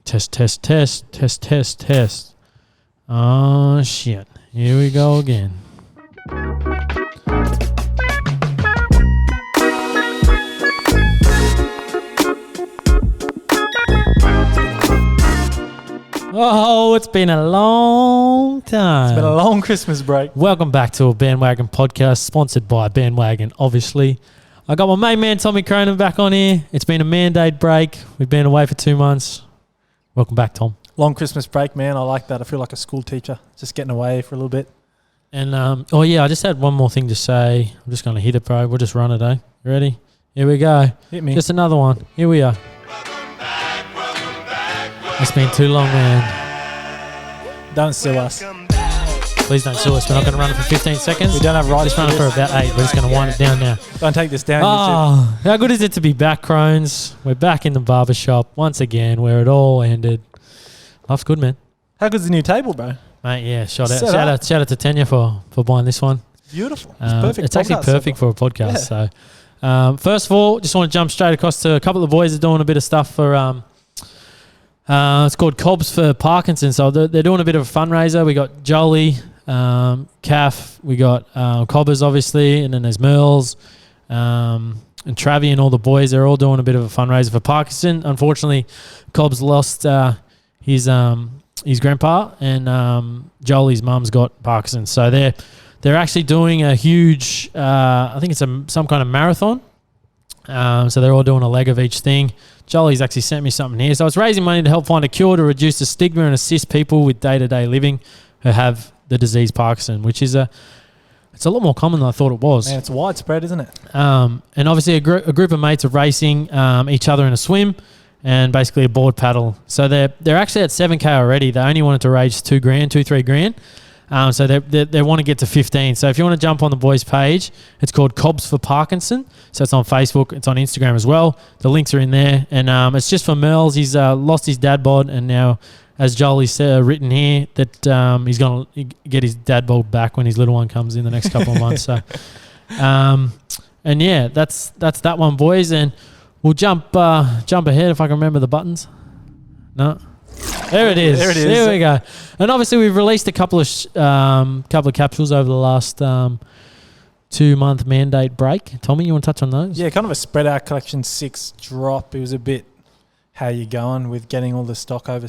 Test. Oh, shit. Here we go again. Oh, it's been a long time. It's been a long Christmas break. Welcome back to a Bandwagon podcast, sponsored by Bandwagon, obviously. I got my main man, Tommy Cronin, back on here. It's been a mandate break. We've been away for 2 months. Welcome back, Tom. Long Christmas break, man. I like that. I feel like a school teacher, just getting away for a little bit. And, I just had one more thing to say. I'm just going to hit it, bro. We'll just run it, eh? You ready? Here we go. Hit me. Just another one. Here we are. It's been too long, man. Don't sue us. Please don't sue us. We're not going to run it for 15 seconds. We don't have rights. Just run it for about 8. We're just going to wind it down now. Don't take this down. Oh, how good is it to be back, Crones? We're back in the barbershop once again where it all ended. Life's good, man. How good's the new table, bro? Mate, yeah, shout out to Tanya for buying this one. Beautiful. It's perfect. It's actually perfect for a podcast. Yeah. So, first of all, just want to jump straight across to a couple of the boys that are doing a bit of stuff for it's called Cobs for Parkinson. So they're doing a bit of a fundraiser. We got Jolie, Calf, we got Cobbers, obviously, and then there's Merles, and Travi and all the boys. They're all doing a bit of a fundraiser for Parkinson. Unfortunately, Cobbs lost his grandpa, and Jolie's mum's got Parkinson's. So they're actually doing a huge, I think it's some kind of marathon. So they're all doing a leg of each thing. Jolie's actually sent me something here. So it's raising money to help find a cure to reduce the stigma and assist people with day-to-day living who have the disease Parkinson, which is it's a lot more common than I thought it was. Man, it's widespread, isn't it? And obviously a group of mates are racing each other in a swim and basically a board paddle. So they're actually at 7K already. They only wanted to raise $2,000, $3,000. So they want to get to 15. So if you want to jump on the boys' page, it's called Cobs for Parkinson. So it's on Facebook. It's on Instagram as well. The links are in there. And it's just for Merles. He's lost his dad bod. And now, as Jolie's written here, that he's going to get his dad bod back when his little one comes in the next couple of months. So, and yeah, that's that one, boys. And we'll jump ahead if I can remember the buttons. No. There it is. There we go. And obviously we've released a couple of capsules over the last 2-month mandate break. Tommy, you want to touch on those? Yeah, kind of a spread out collection 6 drop. It was a bit how you going with getting all the stock over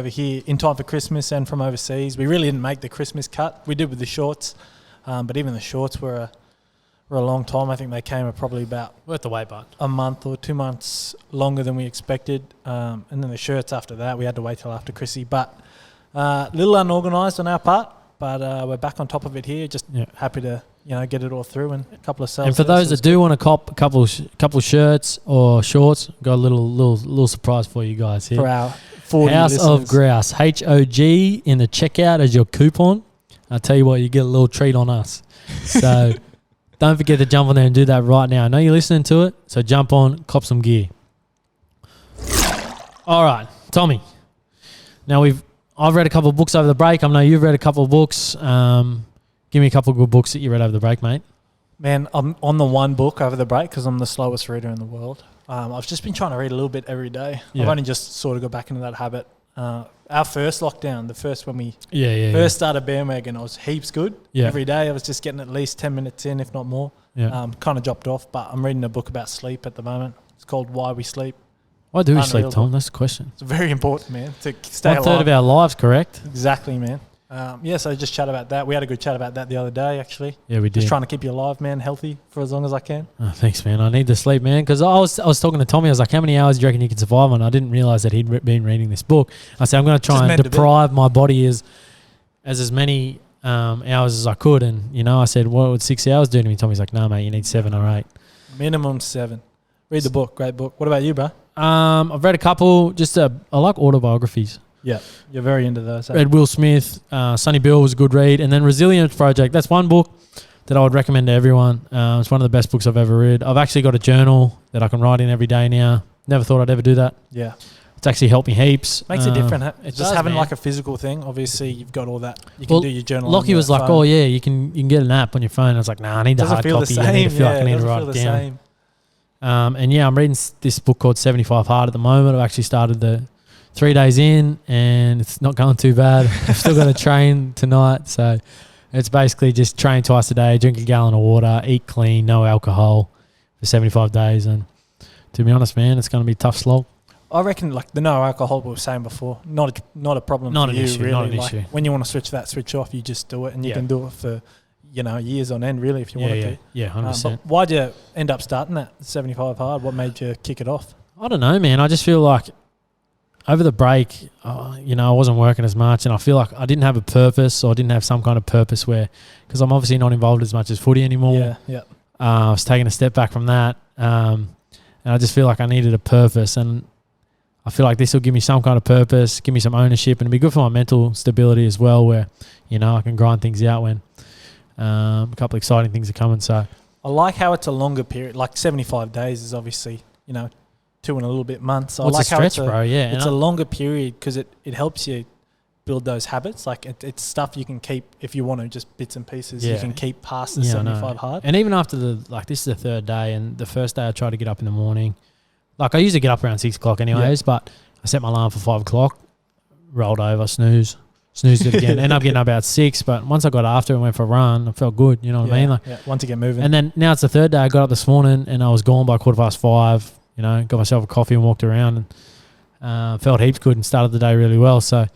here in time for Christmas and from overseas. We really didn't make the Christmas cut. We did with the shorts, but even the shorts were a long time. I think they came probably about worth the wait, but a month or 2 months longer than we expected. And then the shirts after that, we had to wait till after Chrissy. But a little unorganised on our part, but we're back on top of it here. Just happy to get it all through and a couple of sales. And for those that do want to cop a couple shirts or shorts, got a little surprise for you guys here. For our 40 House listeners. of Grouse, HOG in the checkout as your coupon. I'll tell you what, you get a little treat on us. So. Don't forget to jump on there and do that right now. I know you're listening to it, so jump on, cop some gear. All right, Tommy. Now I've read a couple of books over the break. I know you've read a couple of books. Give me a couple of good books that you read over the break, mate. Man, I'm on the one book over the break because I'm the slowest reader in the world. I've just been trying to read a little bit every day. Yeah. I've only just sort of got back into that habit. Our first lockdown, the first when we first started Bandwagon, I was heaps good. Yeah. Every day I was just getting at least 10 minutes in, if not more. Yeah. Kind of dropped off, but I'm reading a book about sleep at the moment. It's called Why We Sleep. Why do we sleep, Tom? That's the question. It's very important, man, to stay alive. 1/3 of our lives, correct? Exactly, man. So just chat about that. We had a good chat about that the other day, actually. Yeah, we did. Just trying to keep you alive, man, healthy for as long as I can. Oh, thanks, man. I need to sleep, man, because I was talking to Tommy. I was like, how many hours do you reckon you can survive on? I didn't realise that he'd been reading this book. I said, I'm going to try and deprive my body as many hours as I could. And, I said, what would 6 hours do to me? Tommy's like, no, mate, you need 7 or 8. Minimum 7. Read the book. Great book. What about you, bro? I've read a couple. I like autobiographies. Yeah, you're very into those. Read Will Smith, Sonny Bill was a good read, and then Resilience Project. That's one book that I would recommend to everyone. It's one of the best books I've ever read. I've actually got a journal that I can write in every day now. Never thought I'd ever do that. Yeah. It's actually helped me heaps. Makes it different. It just having like a physical thing. Obviously, you've got all that. You can do your journal. Lockie was like, "Oh yeah, you can get an app on your phone." I was like, "Nah, I need the hard copy. I need to feel like I need to write it down." And yeah, I'm reading this book called 75 Hard at the moment. I've actually started the 3 days in, and it's not going too bad. I've still got to train tonight, so it's basically just train twice a day, drink a gallon of water, eat clean, no alcohol for 75 days. And to be honest, man, it's going to be a tough slog. I reckon like the no alcohol we were saying before, not a problem for you, really. Not an like issue. when you want to switch off, you just do it, and you can do it for years on end, really, if you wanted to. Yeah, 100%. But why'd you end up starting that 75 Hard? What made you kick it off? I don't know, man. I just feel like over the break, I wasn't working as much, and I feel like I didn't have a purpose, or I didn't have some kind of purpose because I'm obviously not involved as much as footy anymore. Yeah. I was taking a step back from that, and I just feel like I needed a purpose, and I feel like this will give me some kind of purpose, give me some ownership, and it'll be good for my mental stability as well, where, I can grind things out when a couple of exciting things are coming. So I like how it's a longer period. Like 75 days is obviously, 2 and a little bit months. So it's like a stretch, bro, yeah. It's a longer period because it helps you build those habits. Like it's stuff you can keep if you want to, just bits and pieces you can keep past the 75 Hard. And even after this is the third day, and the first day I tried to get up in the morning. Like I usually get up around 6 o'clock anyways, but I set my alarm for 5 o'clock, rolled over, snoozed it again. Ended up getting up about 6, but once I got after it and went for a run, I felt good, you know what I mean? Like, once you get moving. And then now it's the third day. I got up this morning and I was gone by 5:15, got myself a coffee and walked around and felt heaps good and started the day really well. So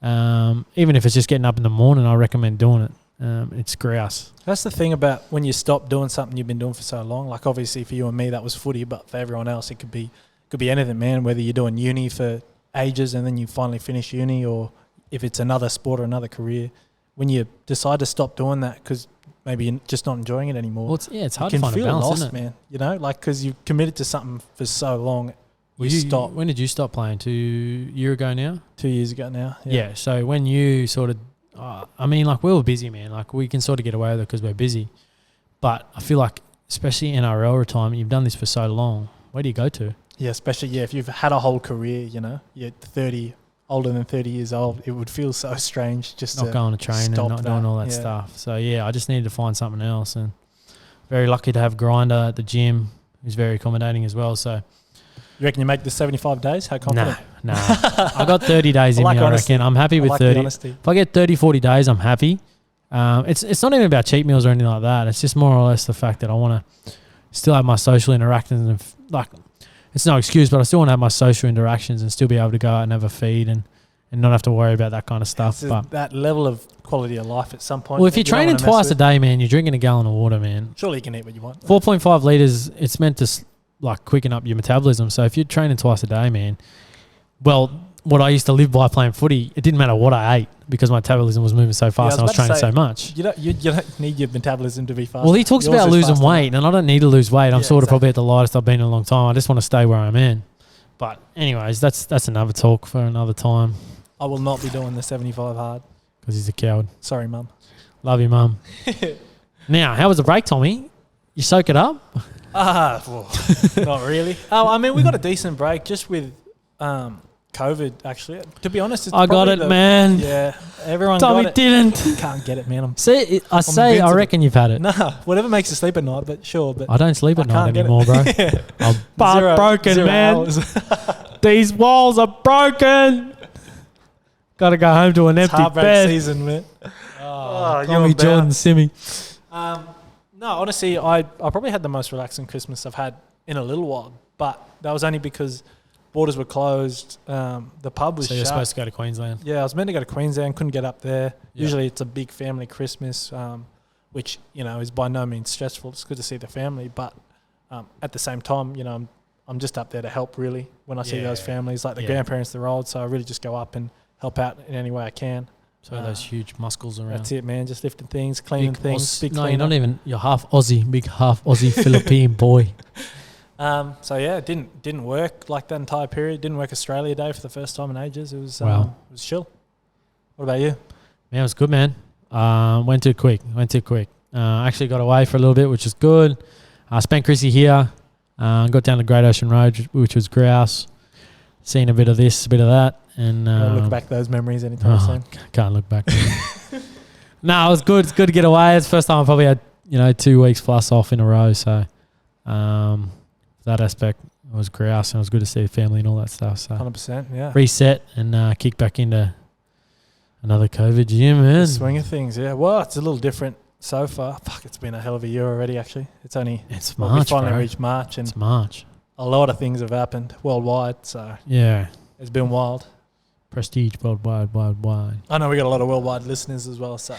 even if it's just getting up in the morning, I recommend doing it. It's grouse. That's the thing about when you stop doing something you've been doing for so long. Like obviously for you and me that was footy, but for everyone else it could be anything, man. Whether you're doing uni for ages and then you finally finish uni, or if it's another sport or another career, when you decide to stop doing that because maybe you're just not enjoying it anymore. Well, it's hard to find a balance, lost, isn't it? man. Like because you've committed to something for so long. You stop. When did you stop playing? 2 years ago now? 2 years ago now. Yeah. So when you sort of, we were busy, man. Like we can sort of get away with it because we're busy. But I feel like, especially NRL retirement, you've done this for so long. Where do you go to? Yeah, especially if you've had a whole career, you're 30, older than 30 years old. It would feel so strange just not going to train and not doing all that stuff. So yeah, I just needed to find something else, and very lucky to have Grinder at the gym, who's very accommodating as well. So. You reckon you make the 75 days? How confident? No. I got 30 days in me, I reckon. I'm happy with 30. If I get 30, 40 days, I'm happy. It's not even about cheat meals or anything like that. It's just more or less the fact that I want to still have my social interactions. And it's no excuse, but I still want to have my social interactions and still be able to go out and have a feed and not have to worry about that kind of stuff. But that level of quality of life at some point. Well, if you're training twice a day, man, you're drinking a gallon of water, man. Surely you can eat what you want. 4.5 litres, it's meant to quicken up your metabolism. So if you're training twice a day, man, well, what I used to live by playing footy, it didn't matter what I ate because my metabolism was moving so fast and I was training so much. You don't need your metabolism to be fast. Well, he talks about losing weight, and I don't need to lose weight. I'm probably at the lightest I've been in a long time. I just want to stay where I'm in. But anyways, that's another talk for another time. I will not be doing the 75 Hard. Because he's a coward. Sorry, Mum. Love you, Mum. Now, how was the break, Tommy? You soak it up? Not really. We got a decent break just with COVID, actually. To be honest, I got it, man. Yeah, everyone Tommy got it. didn't. Can't get it, man. I reckon you've had it. Nah, whatever makes you sleep at night, but sure. But I don't sleep at night anymore, bro. I'm broken, man. These walls are broken. Got to go home to an empty bed. Season, man. Tommy Jordan Simmy. No, honestly, I probably had the most relaxing Christmas I've had in a little while, but that was only because borders were closed, the pub was shut. So you're supposed to go to Queensland? Yeah, I was meant to go to Queensland, couldn't get up there. Yeah. Usually it's a big family Christmas, which, is by no means stressful. It's good to see the family, but at the same time, I'm just up there to help, really, when I see those families, like the grandparents, they're old, so I really just go up and help out in any way I can. So those huge muscles around. That's it, man. Just lifting things, cleaning things. You're not even. You're half Aussie, big half Aussie Philippine boy. So yeah, it didn't work like that entire period. Didn't work Australia Day for the first time in ages. It was it was chill. What about you? Man, it was good, man. Went too quick. Actually got away for a little bit, which was good. I spent Chrissy here. Got down to Great Ocean Road, which was grouse. Seen a bit of this, a bit of that. And look back those memories anytime soon. Can't look back. No, it was good. It's good to get away. It's the first time I probably had 2 weeks plus off in a row. So the that aspect. It was grouse and it was good to see the family and all that stuff. So 100%, yeah. reset and kick back into another COVID year, man. The swing of things, yeah. Well, it's a little different so far. Fuck, it's been a hell of a year already, actually. It's March, we finally bro. reached March. And it's March. A lot of things have happened worldwide, so yeah. It's been wild. Prestige worldwide. I know we got a lot of worldwide listeners as well, so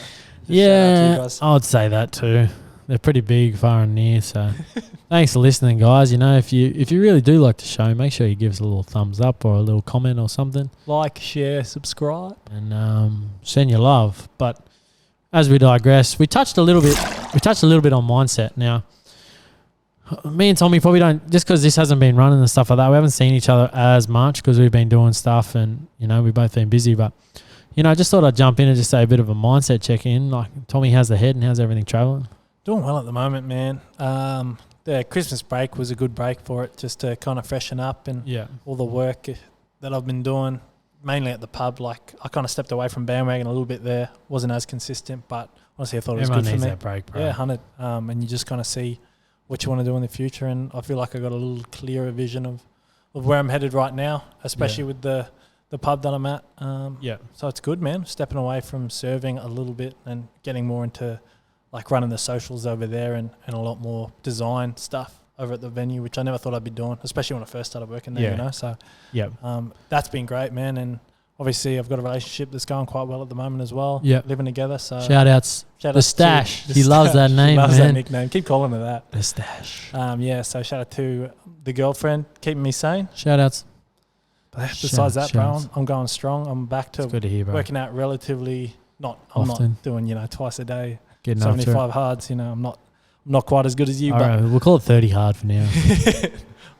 yeah, I would say that too. They're pretty big, far and near. So, thanks for listening, guys. You know, if you really do like the show, make sure you give us a little thumbs up or a little comment or something. Like, share, subscribe, and send your love. But as we digress, we touched a little bit on mindset. Now, me and Tommy probably don't, just because this hasn't been running and stuff like that. We haven't seen each other as much because we've been doing stuff, and we've both been busy. But I just thought I'd jump in and just say a bit of a mindset check in. Like, Tommy, how's the head and how's everything traveling? Doing well at the moment, man. The Christmas break was a good break for it, just to kind of freshen up and all the work that I've been doing, mainly at the pub. Like, I kind of stepped away from Bandwagon a little bit there. Wasn't as consistent, but honestly, I thought it was good for me. Everyone needs that break, bro. Yeah, 100. And you just kind of see what you want to do in the future, and I feel like I got a little clearer vision of where I'm headed right now, especially with the pub that I'm at. So it's good, man. Stepping away from serving a little bit and getting more into like running the socials over there and a lot more design stuff over at the venue, which I never thought I'd be doing, especially when I first started working there, So that's been great, man. And obviously I've got a relationship that's going quite well at the moment as well. Yeah. Living together. So shout outs the Stash. He loves that name, man. Loves that nickname. Keep calling her that. The Stash. So shout out to the girlfriend, keeping me sane. Shout outs. But besides that, bro, I'm going strong. I'm back to working out relatively. I'm not doing, twice a day. Getting 75 hards, I'm not quite as good as you. All right, we'll call it 30 hard for now.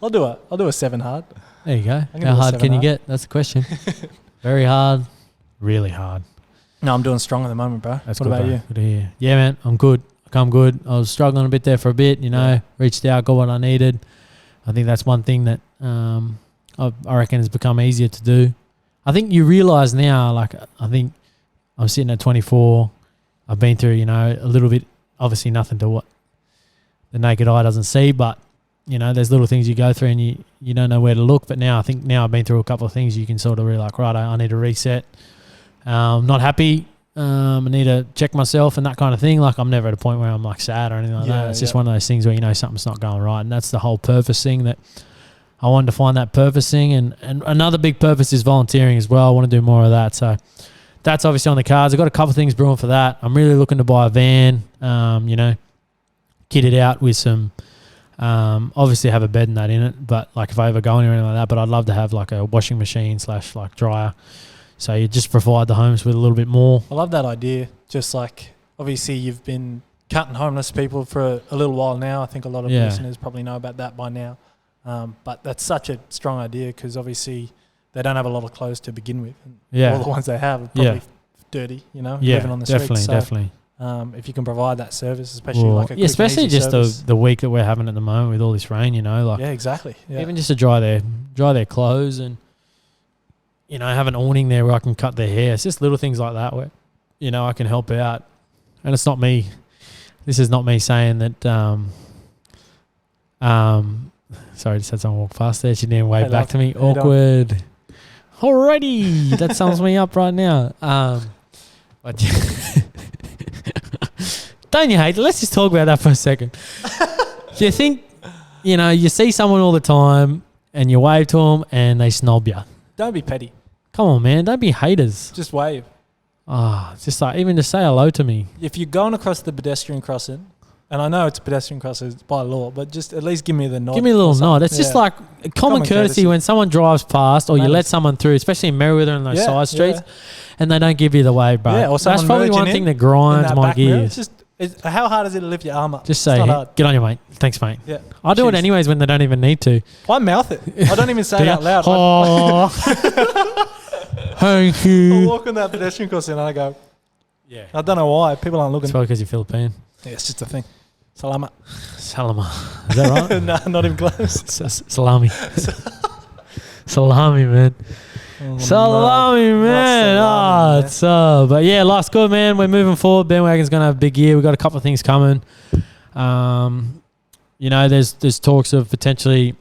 I'll do a 7 hard. There you go. How hard can you get? That's the question. Very hard, really hard. No, I'm doing strong at the moment, bro. What about you? Good to hear. Yeah, man, I'm good. I'm good. I was struggling a bit there for a bit, reached out, got what I needed. I think that's one thing that I reckon has become easier to do. I think you realise now, like, I think I'm sitting at 24. I've been through, a little bit, obviously nothing to what the naked eye doesn't see, but, there's little things you go through and you don't know where to look. But now I think I've been through a couple of things, you can sort of really like, right, I need to reset. I'm not happy. I need to check myself and that kind of thing. Like, I'm never at a point where I'm like sad or anything like that. It's just one of those things where, something's not going right. And that's the whole purpose thing, that I wanted to find that purpose thing. And another big purpose is volunteering as well. I want to do more of that. So that's obviously on the cards. I've got a couple of things brewing for that. I'm really looking to buy a van, kit it out with some, obviously have a bed and that in it, but like if I ever go anywhere like that, but I'd love to have like a washing machine / like dryer. So you just provide the homes with a little bit more. I love that idea. Just like, obviously you've been cutting homeless people for a little while now. I think a lot of listeners probably know about that by now. But that's such a strong idea, because obviously they don't have a lot of clothes to begin with. And all the ones they have are probably dirty, living on the streets. Definitely. If you can provide that service, especially like a quick especially and easy just service. the week that we're having at the moment with all this rain, exactly. Yeah. Even just to dry their clothes and have an awning there where I can cut their hair. It's just little things like that where I can help out. And it's not me. This is not me saying that. Sorry, just had someone walk past there. She didn't wave back to me. Awkward. Alrighty, that sums me up right now. But don't you hate it? Let's just talk about that for a second. Do you think, you see someone all the time and you wave to them and they snob you? Don't be petty. Come on, man. Don't be haters. Just wave. It's just like, even to say hello to me. If you're going across the pedestrian crossing, and I know it's a pedestrian crossing by law, but just at least give me the nod. Give me a little nod. It's just like common courtesy when someone drives past or you let someone through, especially in Merriweather and those side streets, and they don't give you the wave, bro. Yeah, or that's probably one thing that grinds my gears. How hard is it to lift your arm up? Just say, get on your mate. Thanks, mate. Yeah. I do it anyways when they don't even need to. I mouth it. I don't even say it out loud. Oh, thank you. I walk on that pedestrian crossing and I go, I don't know why. People aren't looking. It's probably because you're Philippine. Yeah, it's just a thing. Salama. Is that right? No, not even close. Salami. Salami, man. Salami, man. But yeah, life's good, man. We're moving forward. Bandwagon's going to have a big year. We've got a couple of things coming. you know, there's talks of potentially,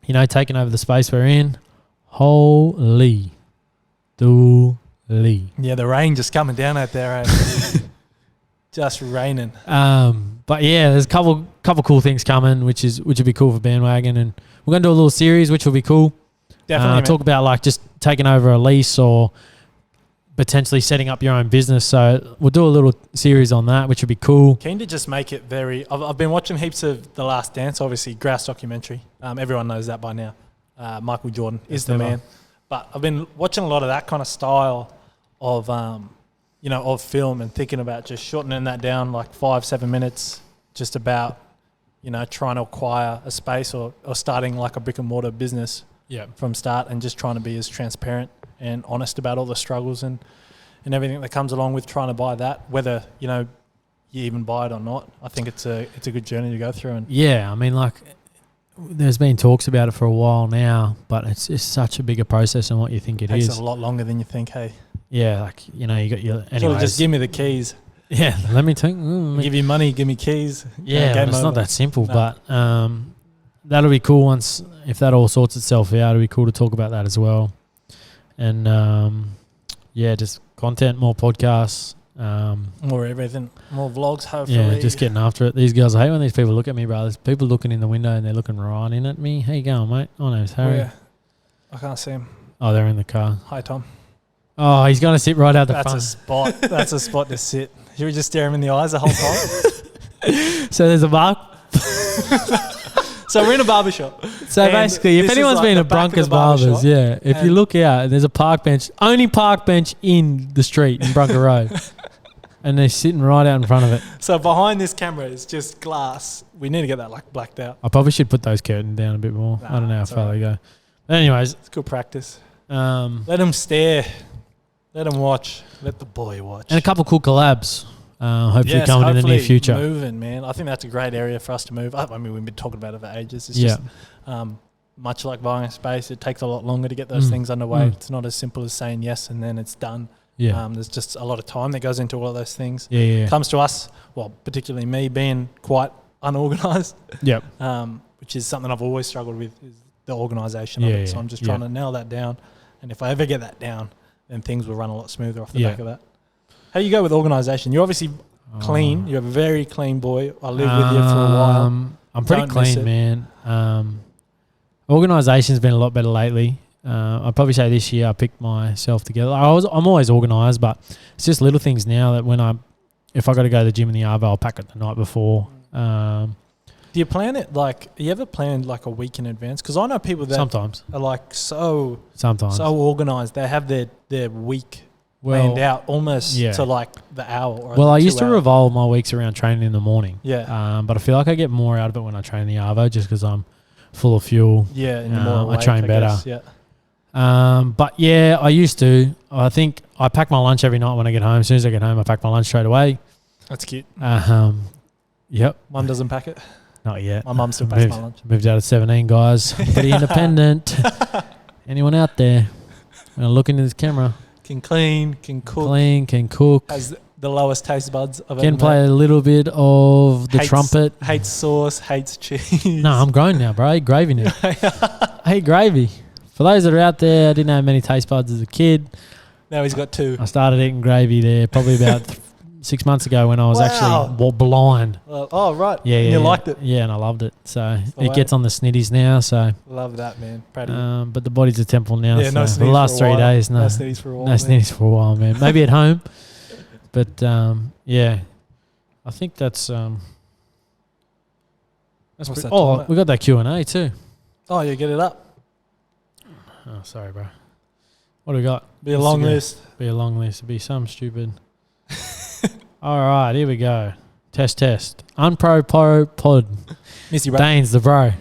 you know, taking over the space we're in. Holy dooly. Yeah, the rain just coming down out there. Eh? Just raining. But yeah, there's a couple cool things coming, which would be cool for Bandwagon, and we're gonna do a little series, which will be cool. Definitely talk about like just taking over a lease or potentially setting up your own business. So we'll do a little series on that, which would be cool. Keen to just make it very. I've been watching heaps of The Last Dance, obviously Grouse documentary. Everyone knows that by now. Michael Jordan is the man. But I've been watching a lot of that kind of style of of film, and thinking about just shortening that down like 5-7 minutes, just about, trying to acquire a space or starting like a brick and mortar business from start, and just trying to be as transparent and honest about all the struggles and everything that comes along with trying to buy that, whether, you even buy it or not. I think it's a good journey to go through. And yeah, I mean, like, there's been talks about it for a while now, but it's just such a bigger process than what you think it is. Takes a lot longer than you think, hey. Yeah, like, you got your... Anyways. Just give me the keys. Yeah, let me think. Give you money, give me keys. Yeah, but it's not that simple, but that'll be cool once, if that all sorts itself out, it'll be cool to talk about that as well. And, just content, more podcasts. More everything. More vlogs, hopefully. Yeah, just getting after it. These guys, I hate when these people look at me, bro. There's people looking in the window and they're looking right in at me. How you going, mate? My name's Harry. Yeah. I can't see him. Oh, they're in the car. Hi, Tom. Oh, he's going to sit right out the front. That's a spot. That's a spot to sit. Should we just stare him in the eyes the whole time? So there's a bar. So we're in a barbershop. So basically, if anyone's been at Broncos Barbers, if you look out, there's a park bench, only park bench in the street in Bronco Road. And they're sitting right out in front of it. So behind this camera is just glass. We need to get that like blacked out. I probably should put those curtains down a bit more. I don't know how far they go. But anyways. It's good practice. Let them stare. Let them watch. Let the boy watch. And a couple cool collabs. Hopefully coming in the near future. Moving, man. I think that's a great area for us to move. I mean, we've been talking about it for ages. It's just much like buying a space. It takes a lot longer to get those things underway. It's not as simple as saying yes and then it's done. Yeah. There's just a lot of time that goes into all of those things. Yeah. Comes to us, well, particularly me being quite unorganised. Yep. Which is something I've always struggled with, is the organisation of it. So I'm just trying to nail that down. And if I ever get that down, then things will run a lot smoother off the back of that. How do you go with organisation? You're obviously clean. You're a very clean boy. I lived with you for a while. I'm pretty clean, man. Organisation's been a lot better lately. I'd probably say this year I picked myself together. I'm always organised, but it's just little things now that if I got to go to the gym in the Arvo, I'll pack it the night before. Do you plan it you ever plan like a week in advance? Because I know people that sometimes are like so organised. They have their week planned out almost to like the hour. Or I used to revolve my weeks around training in the morning. Yeah. But I feel like I get more out of it when I train in the Arvo just because I'm full of fuel. Yeah, and you're more awake, I train better. Guess, yeah. But yeah, I used to. I think I pack my lunch every night when I get home. As soon as I get home, I pack my lunch straight away. That's cute. Yep. Mum doesn't pack it? Not yet. My mum still packs my lunch. Moved out at 17, guys. Pretty independent. Anyone out there? I'm look into this camera. Can clean, can cook. Has the lowest taste buds of it. Can play a little bit of the trumpet. Hates sauce, hates cheese. No, I'm grown now, bro. I eat gravy now. I hate gravy. For those that are out there, I didn't have many taste buds as a kid. Now he's got 2. I started eating gravy there probably about 6 months ago when I was actually blind. Oh, right. Yeah, and you liked it. Yeah, and I loved it. So it gets on the snitties now. So love that, man. Proud of you. But the body's a temple now. Yeah, no snitties for the last 3 days. No snitties for a while. No snitties for a while, man. Maybe at home. But yeah, I think that's pretty, we got that Q&A too. Oh, you get it up. Oh, sorry, bro. What do we got? Be a long list. Be a long list. Be some stupid. All right, here we go. Test. Unpro pod. Missy, bro. Danes, the bro.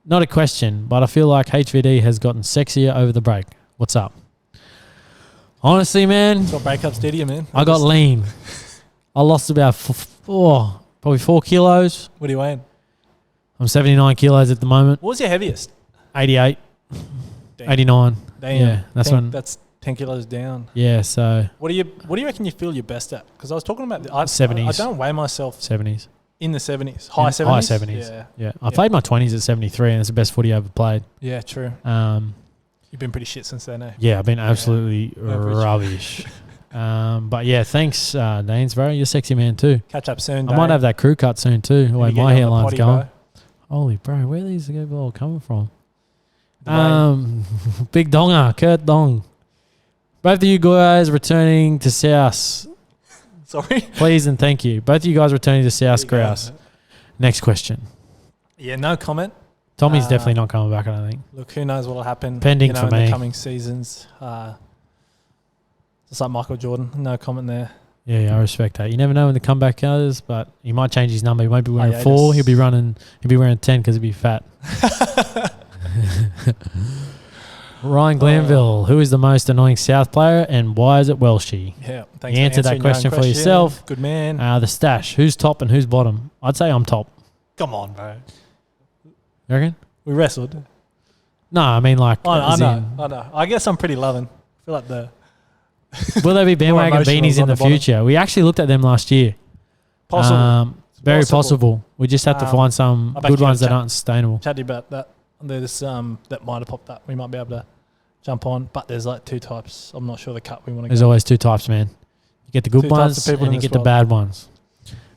Not a question, but I feel like HVD has gotten sexier over the break. What's up? Honestly, man. That's what breakups do to you, man. I got lean. I lost about probably 4 kilos. What are you weighing? I'm 79 kilos at the moment. What was your heaviest? 88. Damn. 89. Damn. Yeah, that's 10 kilos down. Yeah, so. What do you reckon you feel your best at? Because I was talking about 70s. I don't weigh myself 70s. In the 70s. High 70s? High 70s. Yeah. I played my 20s at 73 and it's the best footy I ever played. Yeah, true. You've been pretty shit since then, eh? Yeah, I've been absolutely rubbish. But yeah, thanks, Dainsborough. You're a sexy man too. Catch up soon, I might have that crew cut soon too. The way my hairline's going. Bro. Holy bro, where are these all coming from? Big Donger, Kurt Dong. Both of you guys returning to South. Sorry? Please and thank you. Both of you guys returning to South Grouse. Next question. Yeah, no comment. Tommy's definitely not coming back, I don't think. Look, who knows what will happen Pending for in me. the coming seasons. Just like Michael Jordan. No comment there. Yeah, I respect that. You never know when the comeback is, but he might change his number. He might be wearing 4. He'll be wearing 10 because he'll be fat. Ryan Glanville, who is the most annoying South player and why is it Welshie? Yeah, thanks. You answered that question for yourself. Good man. The stash. Who's top and who's bottom? I'd say I'm top. Come on, bro. You reckon? We wrestled. No, I mean like. I know. I guess I'm pretty loving. I feel like the. Will there be bandwagon beanies in the future? We actually looked at them last year. Possible. Very possible. We just have to find some good ones that aren't sustainable. Chat to you about that. There's that might have popped up. We might be able to jump on, but there's like 2 types. I'm not sure the cut we want to. There's always 2 types, man. You get the good ones and you get the bad ones.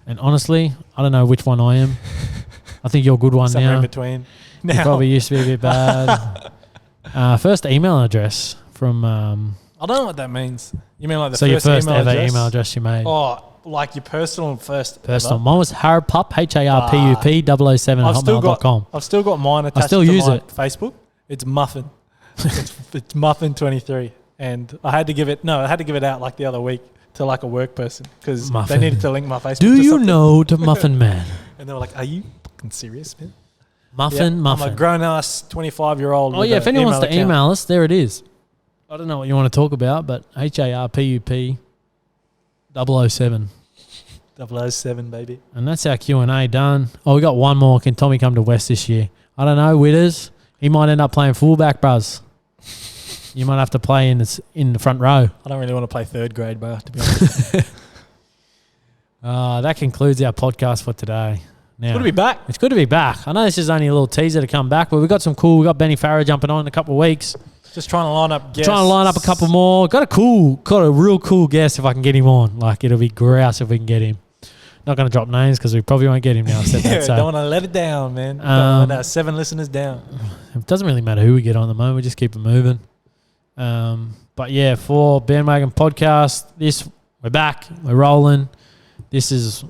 And honestly, I don't know which one I am. I think you're a good one somewhere now. in between. You probably used to be a bit bad. First email address from. I don't know what that means. You mean like the your first ever email address you made? Oh, like your personal first. Personal. Mine was harpup, HARPUP007 I've still got mine attached to my Facebook. It's Muffin. it's Muffin23, and I had to give it out like the other week to like a work person because they needed to link my Facebook. Do you know to Muffin Man? And they were like, "Are you fucking serious, man?" Muffin. I'm a grown-ass 25-year-old. Oh yeah, if anyone wants to email us, there it is. I don't know what you want to talk about, but HARPUP 007. 007, baby. And that's our Q&A done. Oh, we got one more. Can Tommy come to West this year? I don't know. Witters. He might end up playing fullback, bruz. You might have to play in the front row. I don't really want to play 3rd grade, bro, to be honest. That concludes our podcast for today. Now, it's good to be back. It's good to be back. I know this is only a little teaser to come back, but we got some cool. We got Benny Farrow jumping on in a couple of weeks. Just trying to line up guests. Trying to line up a couple more. Got a real cool guest if I can get him on. Like, it'll be grouse if we can get him. Not going to drop names because we probably won't get him now. Don't want to let it down, man. Don't let our 7 listeners down. It doesn't really matter who we get on at the moment. We just keep it moving. But yeah, for Bandwagon Podcast, we're back. We're rolling. These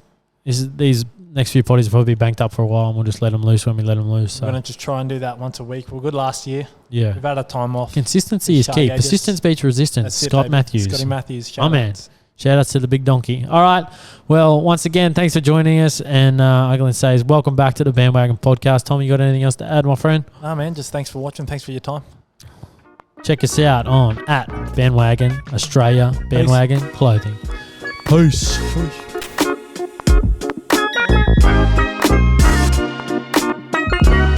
next few potties will probably be banked up for a while, and we'll just let them loose when we let them loose. So. We're going to just try and do that once a week. We're good last year. Yeah. We've had a time off. Consistency is key. Persistence beats resistance. Scott Matthews. Scotty Matthews. Oh, man. Shout outs to the big donkey. All right. Well, once again, thanks for joining us. And I'm going to say welcome back to the Bandwagon Podcast. Tom, you got anything else to add, my friend? No, man. Just thanks for watching. Thanks for your time. Check us out on @Bandwagon Australia Bandwagon Clothing. Peace.